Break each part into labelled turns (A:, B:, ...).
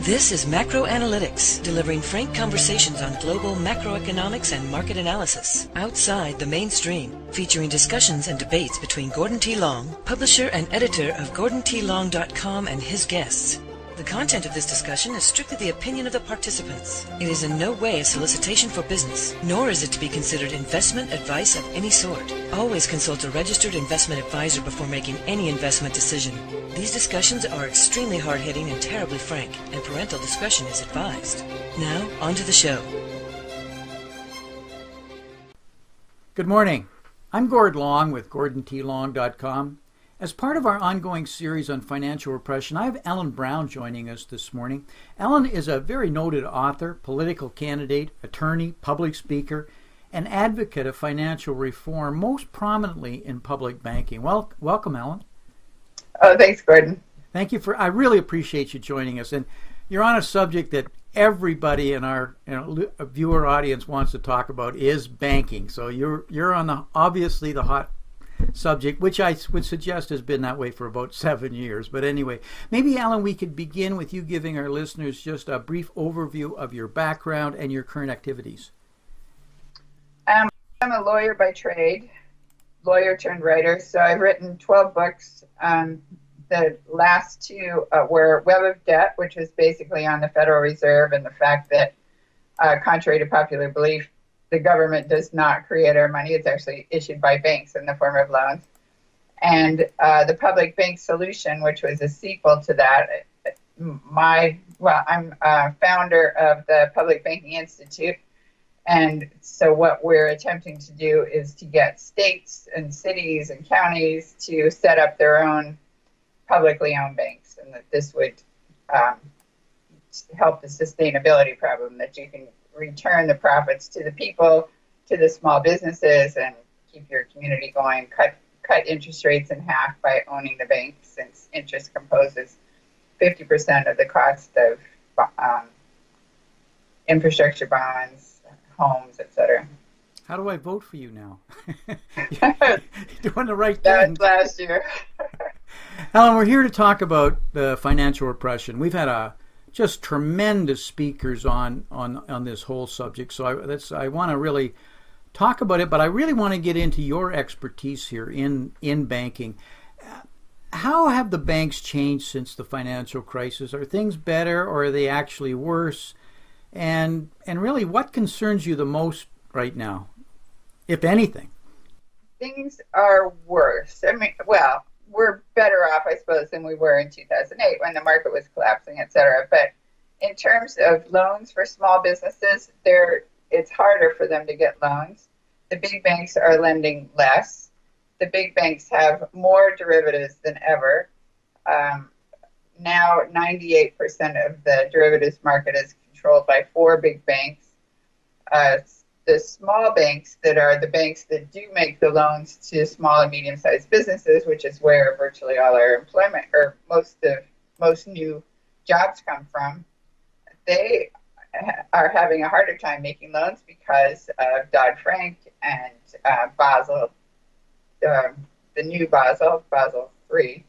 A: This is Macro Analytics, delivering frank conversations on global macroeconomics and market analysis outside the mainstream, featuring discussions and debates between Gordon T. Long, publisher and editor of GordonTLong.com, and his guests. The content of this discussion is strictly the opinion of the participants. It is in no way a solicitation for business, nor is it to be considered investment advice of any sort. Always consult a registered investment advisor before making any investment decision. These discussions are extremely hard-hitting and terribly frank, and parental discretion is advised. Now, on to the show.
B: Good morning. I'm Gord Long with GordonTLong.com. As part of our ongoing series on financial repression, I have Ellen Brown joining us this morning. Ellen is a very noted author, political candidate, attorney, public speaker, and advocate of financial reform, most prominently in public banking. Welcome, Ellen.
C: Oh, thanks, Gordon.
B: Thank you I really appreciate you joining us. And you're on a subject that everybody in our viewer audience wants to talk about is banking. So you're on obviously the hot subject, which I would suggest has been that way for about 7 years. But anyway, maybe, Alan, we could begin with you giving our listeners just a brief overview of your background and your current activities.
C: I'm a lawyer by trade, lawyer turned writer. So I've written 12 books. The last two were Web of Debt, which was basically on the Federal Reserve and the fact that, contrary to popular belief, the government does not create our money. It's actually issued by banks in the form of loans. And the Public Bank Solution, which was a sequel to that. I'm a founder of the Public Banking Institute. And so what we're attempting to do is to get states and cities and counties to set up their own publicly owned banks, and that this would help the sustainability problem, that you can return the profits to the people, to the small businesses, and keep your community going. Cut interest rates in half by owning the bank, since interest composes 50% of the cost of infrastructure bonds, homes, etc.
B: How do I vote for you now? You're doing the right thing.
C: That was last year.
B: Alan, we're here to talk about the financial repression. We've had just tremendous speakers on this whole subject, so I want to really talk about it, but I really want to get into your expertise here in banking. How have the banks changed since the financial crisis? Are things better, or are they actually worse? And really, what concerns you the most right now, if anything?
C: Things are worse. We're better off, I suppose, than we were in 2008 when the market was collapsing, et cetera. But in terms of loans for small businesses, it's harder for them to get loans. The big banks are lending less. The big banks have more derivatives than ever. Now, 98% of the derivatives market is controlled by 4 big banks. The small banks that are the banks that do make the loans to small and medium-sized businesses, which is where virtually all our employment, or most new jobs come from, they are having a harder time making loans because of Dodd-Frank and Basel, the new Basel III,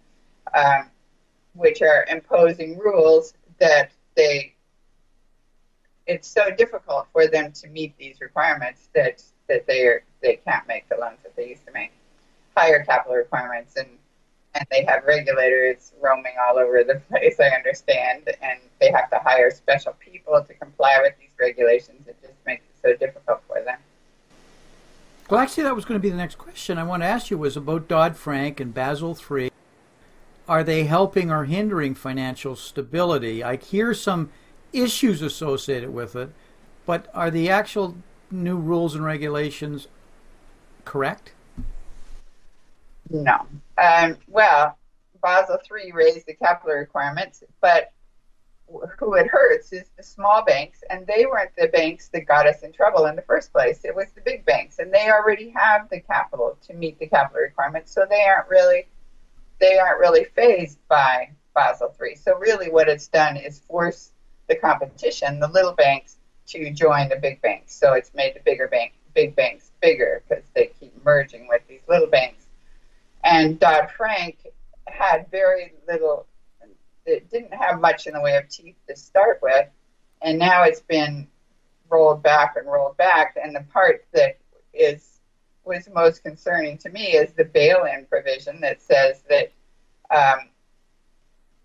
C: which are imposing rules that it's so difficult for them to meet these requirements that they can't make the loans that they used to make. Higher capital requirements, and they have regulators roaming all over the place, I understand, and they have to hire special people to comply with these regulations. It just makes it so difficult for them.
B: Well, actually, that was going to be the next question I want to ask you, was about Dodd-Frank and Basel III. Are they helping or hindering financial stability? I hear some issues associated with it, but are the actual new rules and regulations correct?
C: No. Basel III raised the capital requirements, but who it hurts is the small banks, and they weren't the banks that got us in trouble in the first place. It was the big banks, and they already have the capital to meet the capital requirements, so they aren't really fazed by Basel III. So really what it's done is force the competition, the little banks, to join the big banks. So it's made the big banks bigger because they keep merging with these little banks. And Dodd-Frank had very little that didn't have much in the way of teeth to start with, and now it's been rolled back and rolled back. And the part that was most concerning to me is the bail-in provision that says that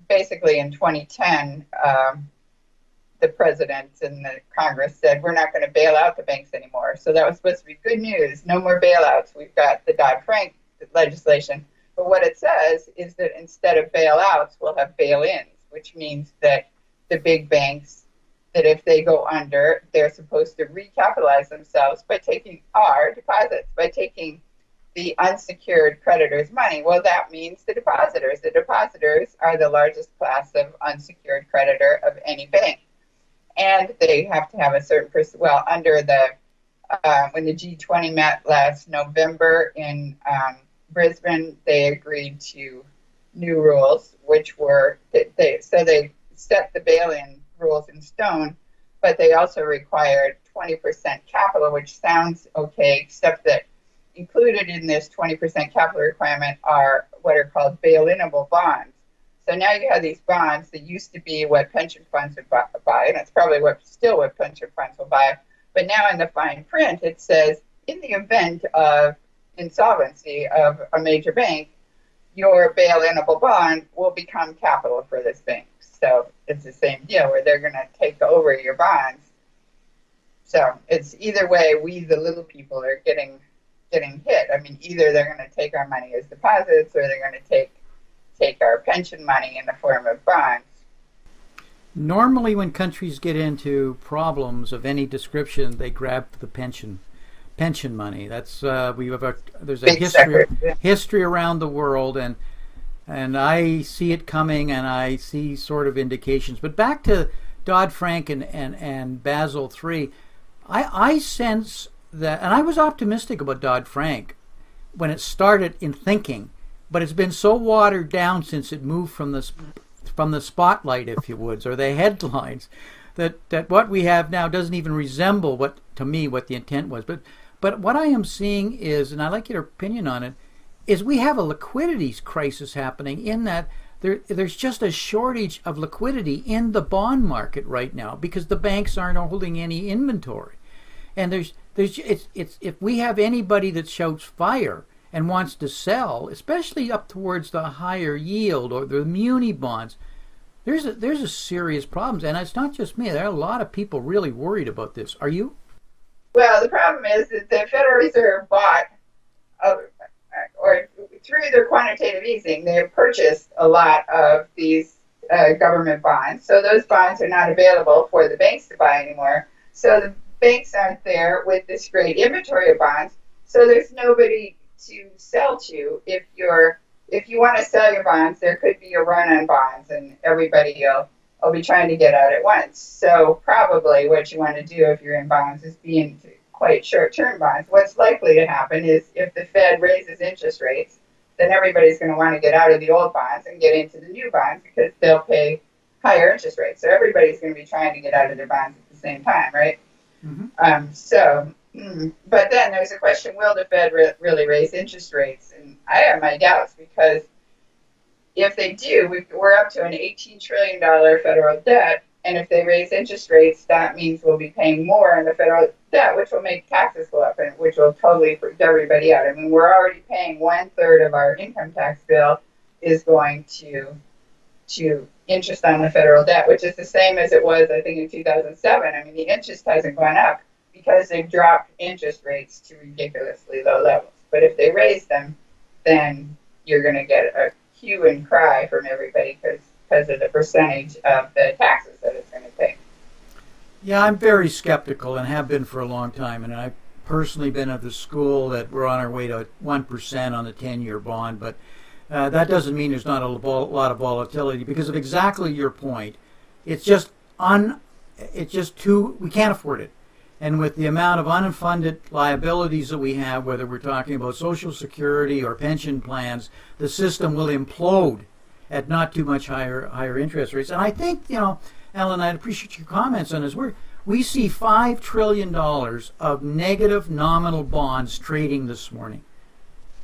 C: basically in 2010, the president and the Congress said, we're not going to bail out the banks anymore. So that was supposed to be good news. No more bailouts. We've got the Dodd-Frank legislation. But what it says is that instead of bailouts, we'll have bail-ins, which means that the big banks, that if they go under, they're supposed to recapitalize themselves by taking our deposits, by taking the unsecured creditors' money. Well, that means the depositors. The depositors are the largest class of unsecured creditor of any bank. And they have to have a certain under the when the G20 met last November in Brisbane, they agreed to new rules, which were they set the bail-in rules in stone, but they also required 20% capital, which sounds okay, except that included in this 20% capital requirement are what are called bail-inable bonds. So now you have these bonds that used to be what pension funds would buy, and it's probably still what pension funds will buy. But now in the fine print, it says, in the event of insolvency of a major bank, your bail-inable bond will become capital for this bank. So it's the same deal where they're going to take over your bonds. So it's either way, we, the little people, are getting hit. I mean, either they're going to take our money as deposits, or they're going to take our pension money in the form of bonds.
B: Normally when countries get into problems of any description, they grab the pension money. That's there's a history around the world, and I see it coming, and I see sort of indications. But back to Dodd-Frank and Basel III, I sense that, and I was optimistic about Dodd-Frank when it started in thinking, but it's been so watered down since it moved from the spotlight, if you would, or the headlines, that what we have now doesn't even resemble what the intent was. But what I am seeing is, and I'd like your opinion on it, is we have a liquidity crisis happening in that there's just a shortage of liquidity in the bond market right now because the banks aren't holding any inventory. And if we have anybody that shouts fire and wants to sell, especially up towards the higher yield or the muni bonds, there's a serious problem. And it's not just me. There are a lot of people really worried about this. Are you?
C: Well, the problem is that the Federal Reserve bought, or through their quantitative easing, they have purchased a lot of these government bonds. So those bonds are not available for the banks to buy anymore. So the banks aren't there with this great inventory of bonds. So there's nobody to sell to. If you want to sell your bonds, there could be a run on bonds, and everybody will be trying to get out at once. So probably what you want to do if you're in bonds is be in quite short-term bonds. What's likely to happen is if the Fed raises interest rates, then everybody's going to want to get out of the old bonds and get into the new bonds because they'll pay higher interest rates. So everybody's going to be trying to get out of their bonds at the same time, right? Mm-hmm. But then there's a question, will the Fed really raise interest rates? And I have my doubts, because if they do, we're up to an $18 trillion federal debt, and if they raise interest rates, that means we'll be paying more on the federal debt, which will make taxes go up, and which will totally freak everybody out. I mean, we're already paying 1/3 of our income tax bill is going to interest on the federal debt, which is the same as it was, I think, in 2007. I mean, the interest hasn't gone up because they've dropped interest rates to ridiculously low levels. But if they raise them, then you're going to get a hue and cry from everybody because of the percentage of the taxes that it's going to take.
B: Yeah, I'm very skeptical and have been for a long time. And I've personally been of the school that we're on our way to 1% on the 10-year bond. But that doesn't mean there's not a lot of volatility, because of exactly your point. It's just we can't afford it. And with the amount of unfunded liabilities that we have, whether we're talking about Social Security or pension plans, the system will implode at not too much higher interest rates. And I think, Alan, I'd appreciate your comments on this. We see $5 trillion of negative nominal bonds trading this morning.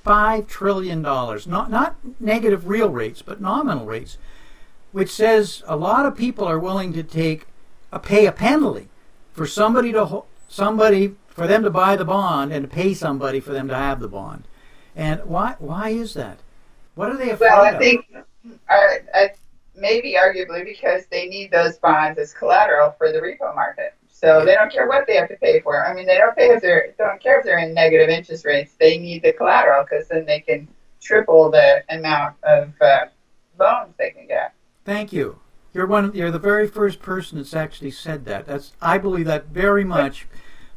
B: $5 trillion. Not negative real rates, but nominal rates. which says a lot of people are willing to pay a penalty for somebody for them to buy the bond and to pay somebody for them to have the bond. And why is that? What are they afraid of?
C: Well, I think maybe arguably because they need those bonds as collateral for the repo market. So they don't care what they have to pay for. I mean, they don't care if they're in negative interest rates. They need the collateral because then they can triple the amount of loans they can get.
B: Thank you. You're the very first person that's actually said that. I believe that very much,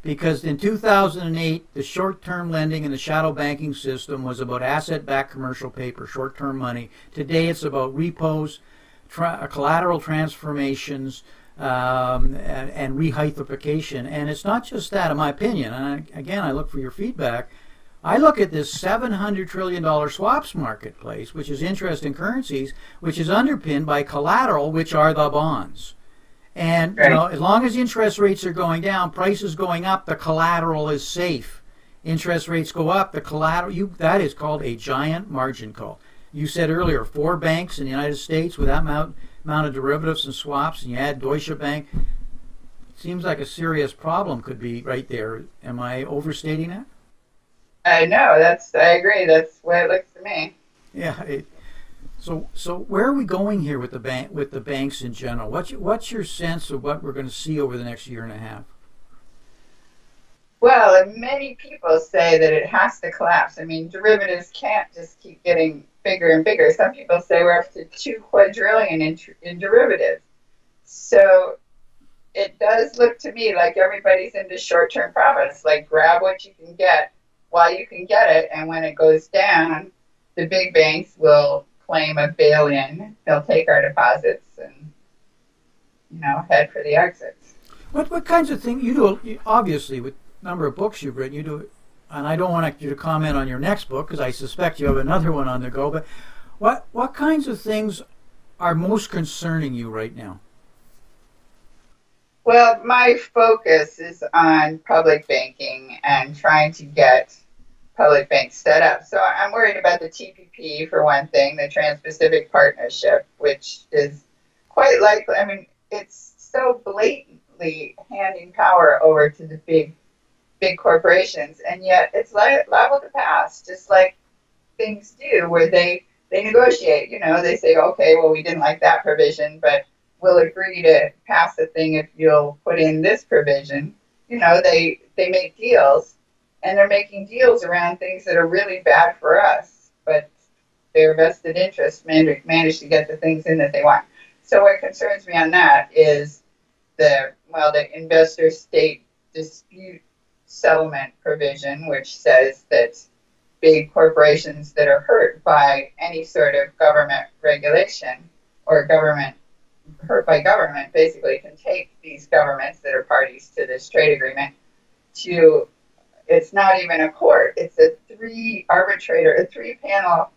B: because in 2008, the short-term lending in the shadow banking system was about asset-backed commercial paper, short-term money. Today, it's about repos, collateral transformations, and rehypothecation. And it's not just that, in my opinion. And again, I look for your feedback. I look at this $700 trillion swaps marketplace, which is interest in currencies, which is underpinned by collateral, which are the bonds. And as long as interest rates are going down, prices going up, the collateral is safe. Interest rates go up, the collateral, that is called a giant margin call. You said earlier, 4 banks in the United States with that amount of derivatives and swaps, and you add Deutsche Bank. It seems like a serious problem could be right there. Am I overstating that?
C: No, I agree. That's the way it looks to me.
B: Yeah. So where are we going here with the banks in general? What's your sense of what we're going to see over the next year and a half?
C: Well, many people say that it has to collapse. I mean, derivatives can't just keep getting bigger and bigger. Some people say we're up to 2 quadrillion in derivatives. So it does look to me like everybody's into short-term profits, like grab what you can get while you can get it, and when it goes down, the big banks will claim a bail-in. They'll take our deposits and, head for the exits.
B: What kinds of things you do? Obviously, with the number of books you've written, you do, and I don't want you to comment on your next book because I suspect you have another one on the go. But what kinds of things are most concerning you right now?
C: Well, my focus is on public banking and trying to get public banks set up. So I'm worried about the TPP, for one thing, the Trans-Pacific Partnership, which is quite likely, I mean, it's so blatantly handing power over to the big corporations, and yet it's liable to pass, just like things do, where they negotiate. They say, okay, well, we didn't like that provision, but we'll agree to pass the thing if you'll put in this provision. They make deals, and they're making deals around things that are really bad for us, but their vested interests manage to get the things in that they want. So what concerns me on that is the investor-state dispute settlement provision, which says that big corporations that are hurt by any sort of government regulation or hurt by government basically can take these governments that are parties to this trade agreement to, it's not even a court, it's a 3-panel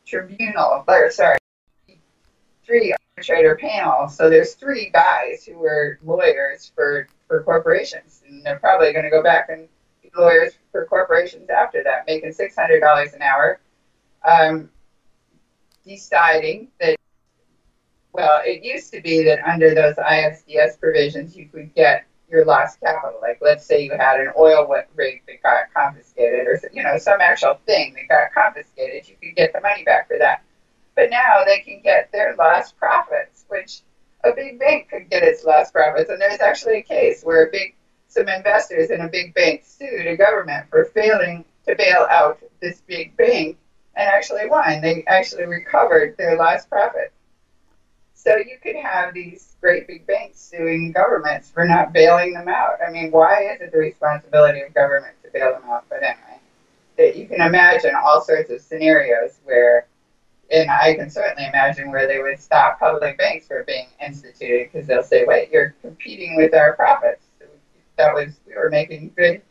C: tribunal, 3-arbitrator panel. So there's 3 guys who are lawyers for corporations, and they're probably going to go back and be lawyers for corporations after that, making $600 an hour, deciding that, well, it used to be that under those ISDS provisions, you could get your lost capital. Like, let's say you had an oil rig that got confiscated, or some actual thing that got confiscated, you could get the money back for that. But now they can get their lost profits, which a big bank could get its lost profits. And there's actually a case where some investors in a big bank sued a government for failing to bail out this big bank and actually won. They actually recovered their lost profits. So you could have these great big banks suing governments for not bailing them out. I mean, why is it the responsibility of government to bail them out? But anyway, you can imagine all sorts of scenarios where, and I can certainly imagine where they would stop public banks from being instituted because they'll say, wait, you're competing with our profits. We were making good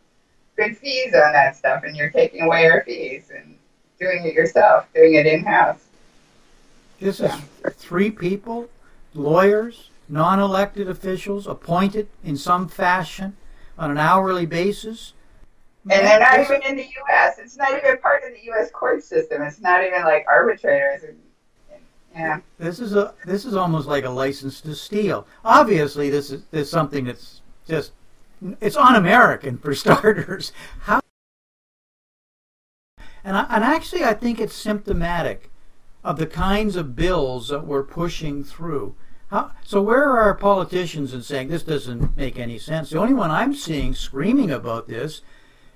C: fees on that stuff, and you're taking away our fees and doing it yourself, doing it in-house.
B: This is 3 people, lawyers, non-elected officials, appointed in some fashion on an hourly basis.
C: And they're not even in the U.S. It's not even part of the U.S. court system. It's not even like arbitrators Yeah.
B: This is almost like a license to steal. Obviously, this is something that's just it's un-American for starters. How and actually, I think it's symptomatic of the kinds of bills that we're pushing through. So where are our politicians in saying this doesn't make any sense? The only one I'm seeing screaming about this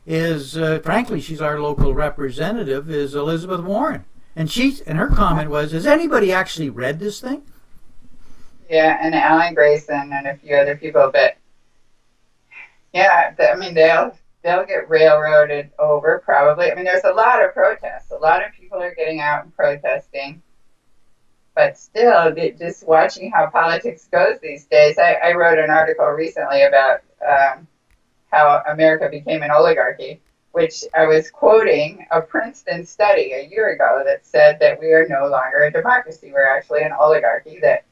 B: is, frankly, she's our local representative, is Elizabeth Warren. And her comment was, has anybody actually read this thing?
C: Yeah, and Alan Grayson and a few other people, but yeah, I mean, they'll get railroaded over probably. I mean, there's a lot of protests. A lot of people are getting out and protesting. But still, just watching how politics goes these days, I wrote an article recently about how America became an oligarchy, which I was quoting a Princeton study a year ago that said that we are no longer a democracy. We're actually an oligarchy, that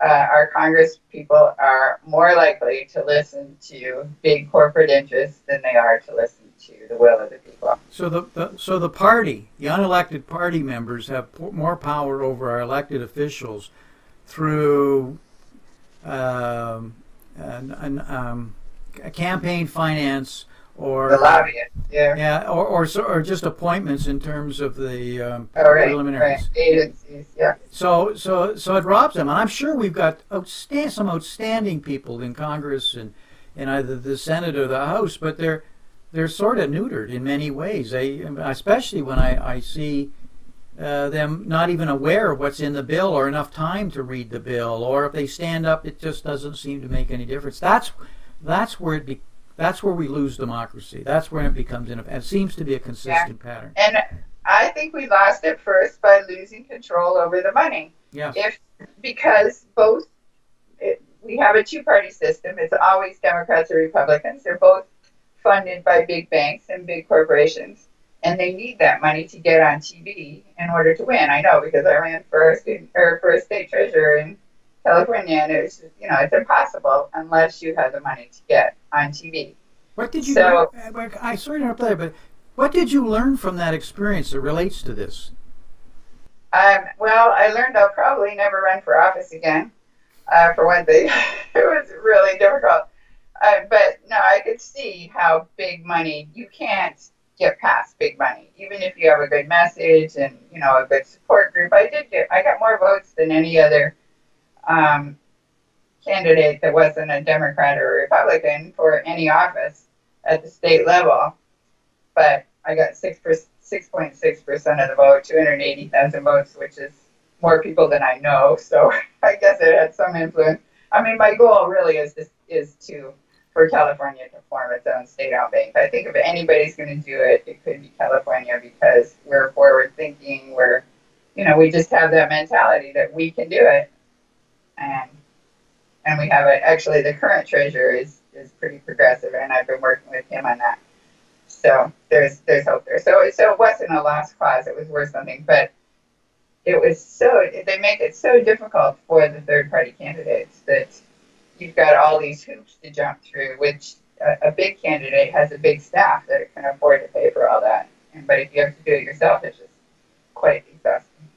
C: our Congress people are more likely to listen to big corporate interests than they are to listen to the will of the people.
B: So the party, the unelected party members have more power over our elected officials through campaign finance or
C: the lobbyists,
B: or just appointments in terms of the preliminaries.
C: Right. Agencies, yeah.
B: So it robs them, and I'm sure we've got some outstanding people in Congress and in either the Senate or the House, but they're sort of neutered in many ways. Especially when I see them not even aware of what's in the bill or enough time to read the bill, or if they stand up, it just doesn't seem to make any difference. That's where we lose democracy. That's where it becomes it seems to be a consistent pattern.
C: And I think we lost it first by losing control over the money.
B: Yeah.
C: Because we have a two-party system. It's always Democrats or Republicans. They're both funded by big banks and big corporations, and they need that money to get on TV in order to win. I know, because I ran for a state treasurer in California, and it's impossible unless you have the money to get on TV.
B: What did you? So, I sorry to interrupt there, but what did you learn from that experience that relates to this?
C: Well, I learned I'll probably never run for office again. For one thing, it was really difficult. But no, I could see how big money, you can't get past big money, even if you have a good message and a good support group. I got more votes than any other candidate that wasn't a Democrat or a Republican for any office at the state level. But I got 6.6% of the vote, 280,000 votes, which is more people than I know. So I guess it had some influence. I mean, my goal really is for California to form its own state-owned bank. I think if anybody's going to do it, it could be California, because we're forward-thinking. We just have that mentality that we can do it, and we have it. Actually, the current treasurer is pretty progressive, and I've been working with him on that. So there's hope there. So it wasn't a lost cause. It was worth something, but they make it so difficult for the third-party candidates that you've got all these hoops to jump through, which a big candidate has a big staff that can afford to pay for all that. But if you have to do it yourself, it's just quite exhausting.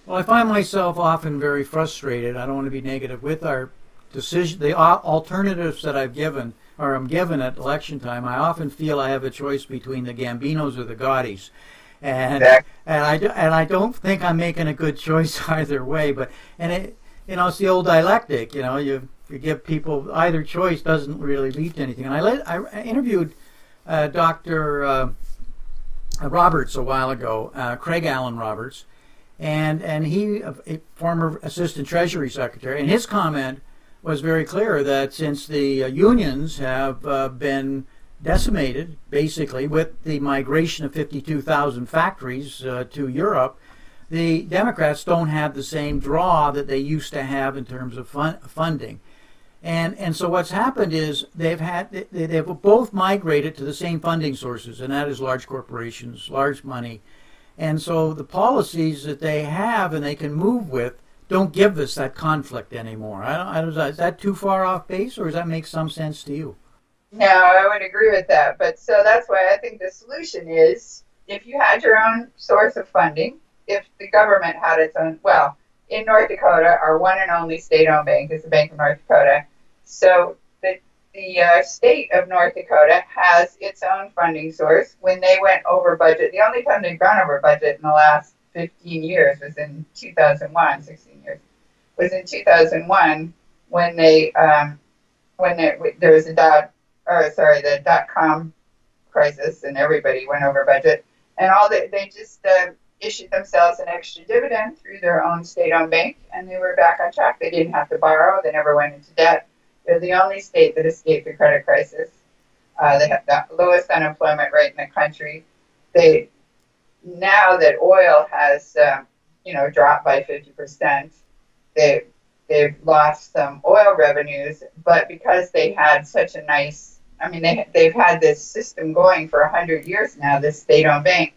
B: Well, I find myself often very frustrated. I don't want to be negative with our decision, the alternatives that I'm given at election time. I often feel I have a choice between the Gambinos or the Gaudis. And I don't think I'm making a good choice either way. It's the old dialectic. You give people either choice doesn't really lead to anything. And I interviewed Dr. Roberts a while ago, Craig Allen Roberts, and he, a former assistant Treasury Secretary, and his comment was very clear that since the unions have been decimated, basically, with the migration of 52,000 factories to Europe, the Democrats don't have the same draw that they used to have in terms of funding. And so what's happened is they've both migrated to the same funding sources, and that is large corporations, large money. And so the policies that they have and they can move with don't give us that conflict anymore. Is that too far off base, or does that make some sense to you?
C: No, I would agree with that. But so that's why I think the solution is, if you had your own source of funding, if the government had its own, in North Dakota, our one and only state-owned bank is the Bank of North Dakota. So the state of North Dakota has its own funding source. When they went over budget, the only time they've gone over budget in the last 15 years was in 2001, 16 years, was in 2001 when there was the dot-com crisis and everybody went over budget. And they just issued themselves an extra dividend through their own state-owned bank, and they were back on track. They didn't have to borrow. They never went into debt. They're the only state that escaped the credit crisis. They have the lowest unemployment rate in the country. Now that oil has dropped by 50%, they've lost some oil revenues, but because they had such a nice, they've had this system going for 100 years now, this state-owned bank.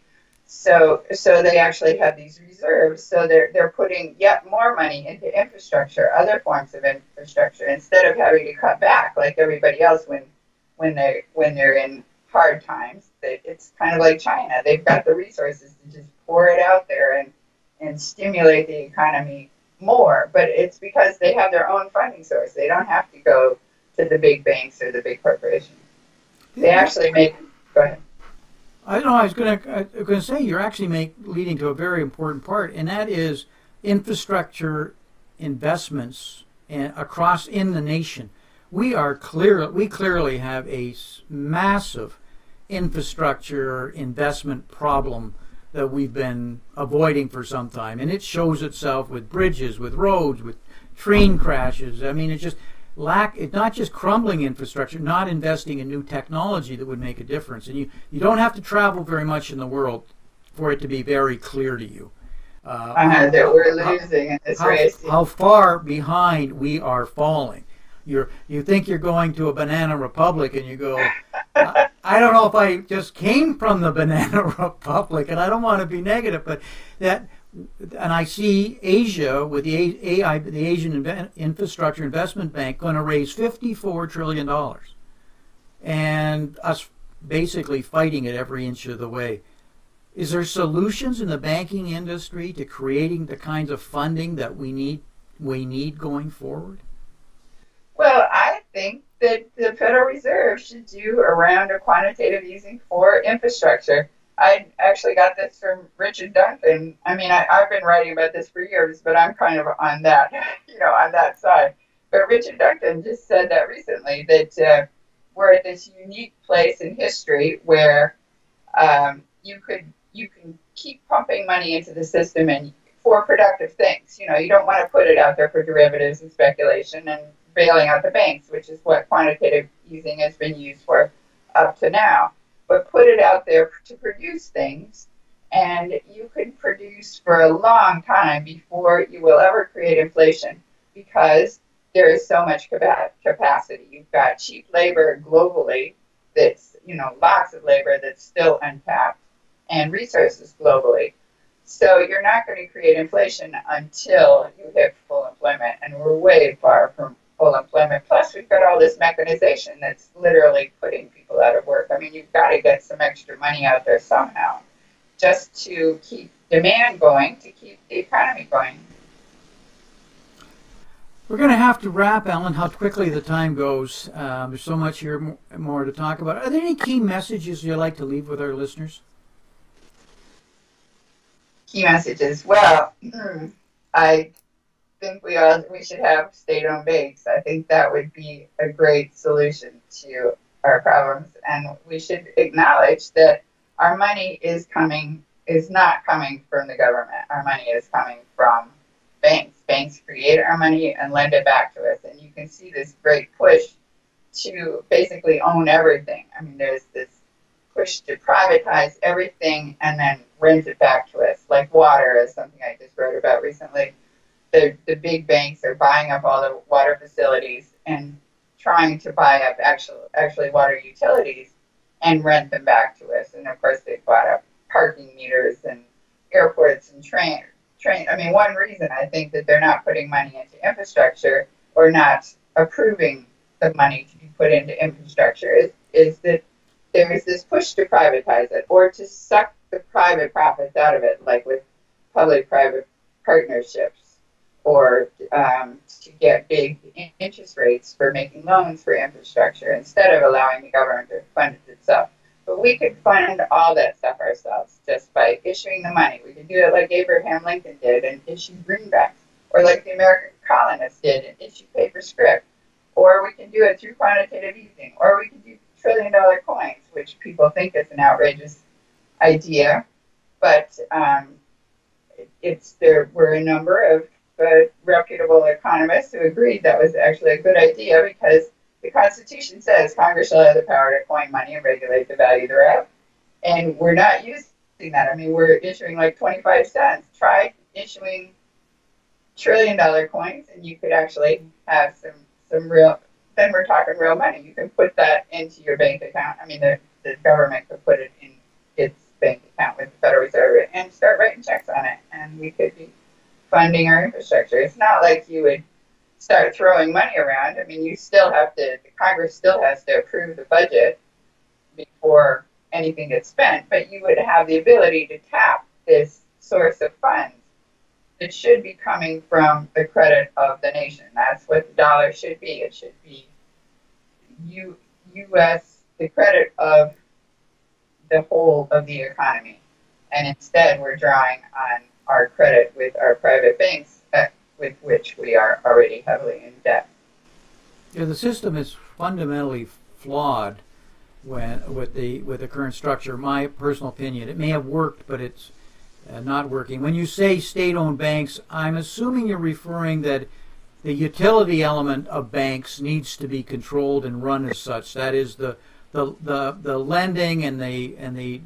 C: So they actually have these reserves. So they're putting yet more money into infrastructure, other forms of infrastructure, instead of having to cut back like everybody else when they're in hard times. It's kind of like China. They've got the resources to just pour it out there and stimulate the economy more. But it's because they have their own funding source. They don't have to go to the big banks or the big corporations. They actually make. Go ahead.
B: I was going to say you're actually leading to a very important part, and that is infrastructure investments across in the nation. We clearly have a massive infrastructure investment problem that we've been avoiding for some time, and it shows itself with bridges, with roads, with train crashes. It's just it's not just crumbling infrastructure, not investing in new technology that would make a difference. And you don't have to travel very much in the world for it to be very clear to you
C: that we're losing in this race.
B: How far behind we are falling. You think you're going to a banana republic, and you go, I don't know if I just came from the banana republic, and I don't want to be negative, but and I see Asia with the Asian Infrastructure Investment Bank going to raise $54 trillion, and us basically fighting it every inch of the way. Is there solutions in the banking industry to creating the kinds of funding that we need going forward?
C: Well, I think that the Federal Reserve should do a round of quantitative easing for infrastructure. I actually got this from Richard Duncan. I've been writing about this for years, but I'm kind of on that, on that side. But Richard Duncan just said that recently, that we're at this unique place in history where you can keep pumping money into the system and for productive things. You don't want to put it out there for derivatives and speculation and bailing out the banks, which is what quantitative easing has been used for up to now. But put it out there to produce things, and you could produce for a long time before you will ever create inflation, because there is so much capacity. You've got cheap labor globally that's, lots of labor that's still untapped, and resources globally. So you're not going to create inflation until you hit full employment, and we're way far from full employment. Plus, we've got all this mechanization that's literally putting people out of work. You've got to get some extra money out there somehow, just to keep demand going, to keep the economy going.
B: We're going to have to wrap, Ellen. How quickly the time goes. There's so much here more to talk about. Are there any key messages you'd like to leave with our listeners?
C: Key messages. Well, I think we should have state-owned banks. I think that would be a great solution to our problems, and we should acknowledge that our money is not coming from the government. Our money is coming from banks. Banks create our money and lend it back to us, and you can see this great push to basically own everything. There's this push to privatize everything and then rent it back to us, like water is something I just wrote about recently. The big banks are buying up all the water facilities and trying to buy up actually water utilities and rent them back to us. And of course, they've bought up parking meters and airports and train. One reason I think that they're not putting money into infrastructure, or not approving the money to be put into infrastructure, is that there is this push to privatize it, or to suck the private profits out of it, like with public-private partnerships. or to get big interest rates for making loans for infrastructure instead of allowing the government to fund it itself. But we could fund all that stuff ourselves just by issuing the money. We could do it like Abraham Lincoln did and issue greenbacks, or like the American colonists did and issue paper script. Or we can do it through quantitative easing, or we can do trillion-dollar coins, which people think is an outrageous idea. But there were a number of reputable economists who agreed that was actually a good idea because the Constitution says Congress shall have the power to coin money and regulate the value thereof. And we're not using that. I mean, we're issuing like 25 cents. Try issuing trillion-dollar coins, and you could actually have some real, then we're talking real money. You can put that into your bank account. I mean, the government could put it in its bank account with the Federal Reserve and start writing checks on it, and we could be funding our infrastructure. It's not like you would start throwing money around. I mean, you still have to, the Congress still has to approve the budget before anything gets spent, but you would have the ability to tap this source of funds. It should be coming from the credit of the nation. That's what the dollar should be. It should be U.S., the credit of the whole of the economy. And instead, we're drawing on our credit with our private banks, with which we are already heavily in debt.
B: Yeah, the system is fundamentally flawed with the current structure. My personal opinion, it may have worked, but it's not working. When you say state-owned banks, I'm assuming you're referring that the utility element of banks needs to be controlled and run as such. That is the lending and the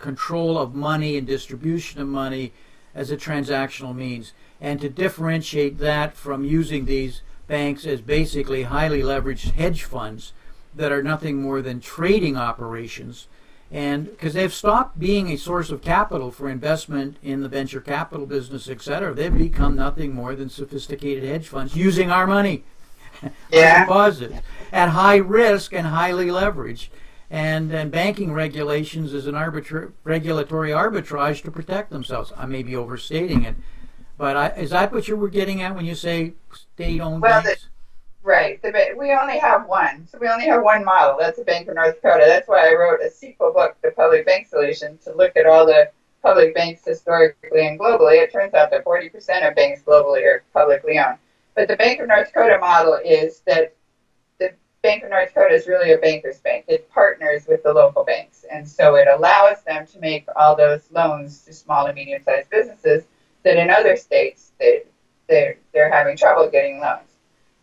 B: control of money and distribution of money as a transactional means, and to differentiate that from using these banks as basically highly leveraged hedge funds that are nothing more than trading operations. And because they've stopped being a source of capital for investment in the venture capital business, et cetera, they've become nothing more than sophisticated hedge funds using our money, our deposits, at high risk and highly leveraged. And banking regulations is an regulatory arbitrage to protect themselves. I may be overstating it, but is that what you were getting at when you say state-owned banks?
C: Right. We only have one. So we only have one model. That's the Bank of North Dakota. That's why I wrote a sequel book, The Public Bank Solution, to look at all the public banks historically and globally. It turns out that 40% of banks globally are publicly owned. But the Bank of North Dakota model is that the Bank of North Dakota is really a banker's bank. It partners with the local banks. And so it allows them to make all those loans to small and medium-sized businesses that in other states they're having trouble getting loans.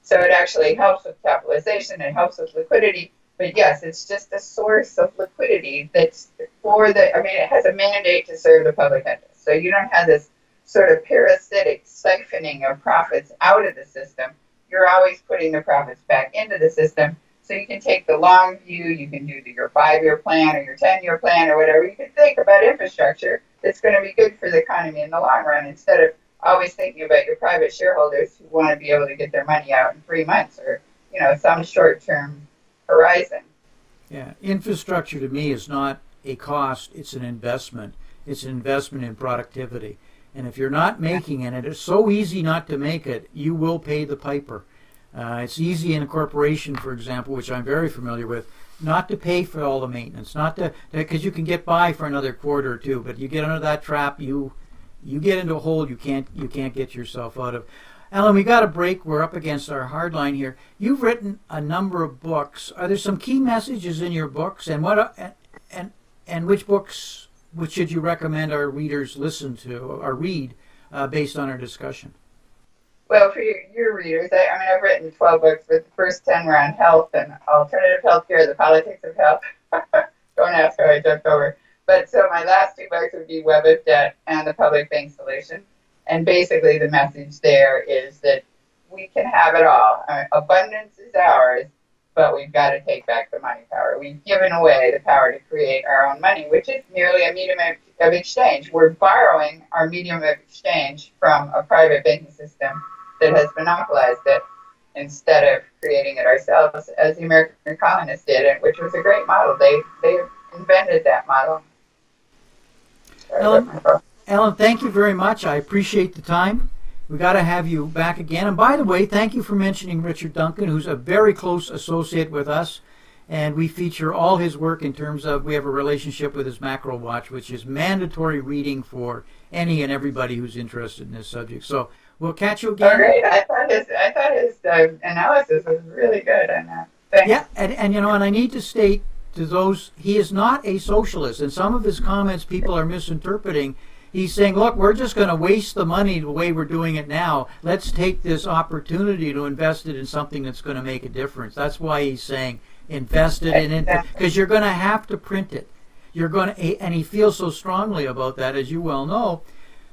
C: So it actually helps with capitalization, it helps with liquidity. But yes, it's just a source of liquidity that's it has a mandate to serve the public interest. So you don't have this sort of parasitic siphoning of profits out of the system. You're always putting the profits back into the system. So you can take the long view, you can do your 5-year plan or your 10-year plan or whatever. You can think about infrastructure that's going to be good for the economy in the long run instead of always thinking about your private shareholders who want to be able to get their money out in 3 months or, some short-term horizon.
B: Yeah, infrastructure to me is not a cost, it's an investment. It's an investment in productivity. And if you're not making it, and it's so easy not to make it, you will pay the piper. It's easy in a corporation, for example, which I'm very familiar with, not to pay for all the maintenance, not to, because you can get by for another quarter or two, but you get under that trap, you get into a hole you can't get yourself out of. Alan, we got a break. We're up against our hard line here. You've written a number of books. Are there some key messages in your books, and which books should you recommend our readers listen to or read based on our discussion?
C: Well, for your readers, I've written 12 books, but the first 10 were on health and alternative health care, the politics of health. Don't ask how I jumped over. But so my last 2 books would be Web of Debt and The Public Bank Solution. And basically the message there is that we can have it all. Abundance is ours, but we've got to take back the money power. We've given away the power to create our own money, which is merely a medium of exchange. We're borrowing our medium of exchange from a private banking system that has monopolized it instead of creating it ourselves, as the American colonists did, which was a great model. They invented that model.
B: Ellen, thank you very much. I appreciate the time. We got to have you back again. And by the way, thank you for mentioning Richard Duncan, who's a very close associate with us. And we feature all his work in terms of, we have a relationship with his Macro Watch, which is mandatory reading for any and everybody who's interested in this subject. So we'll catch you again.
C: Oh, great. I thought his analysis was really good on that. Thanks.
B: Yeah, and you know, and I need to state to those, he is not a socialist. And some of his comments people are misinterpreting. He's saying, look, we're just going to waste the money the way we're doing it now. Let's take this opportunity to invest it in something that's going to make a difference. That's why he's saying invest it in it, because you're going to have to print it. You're going to, and he feels so strongly about that, as you well know,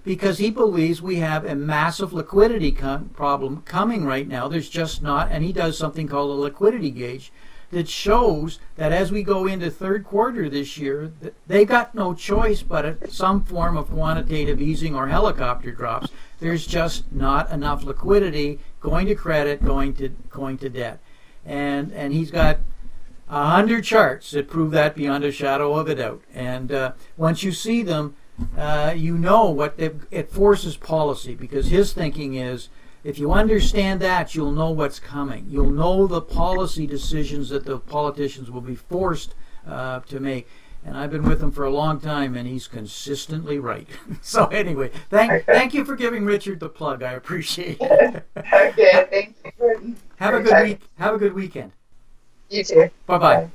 B: because he believes we have a massive liquidity problem coming right now. There's just not, and he does something called a liquidity gauge that shows that as we go into third quarter this year, they got no choice but some form of quantitative easing or helicopter drops. There's just not enough liquidity going to credit, going to debt, and he's got 100 charts that prove that beyond a shadow of a doubt. And once you see them, you know what it forces policy, because his thinking is, if you understand that, you'll know what's coming. You'll know the policy decisions that the politicians will be forced to make. And I've been with him for a long time, and he's consistently right. So anyway, thank you for giving Richard the plug. I appreciate it.
C: Okay, thank you.
B: Have a good week. Have a good weekend.
C: You too.
B: Bye-bye.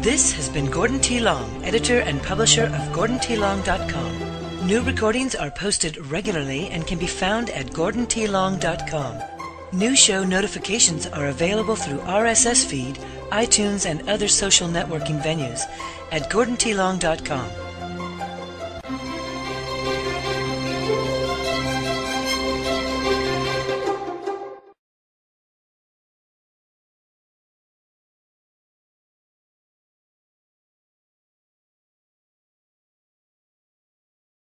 A: This has been Gordon T. Long, editor and publisher of GordonTLong.com. New recordings are posted regularly and can be found at GordonTLong.com. New show notifications are available through RSS feed, iTunes, and other social networking venues at GordonTLong.com.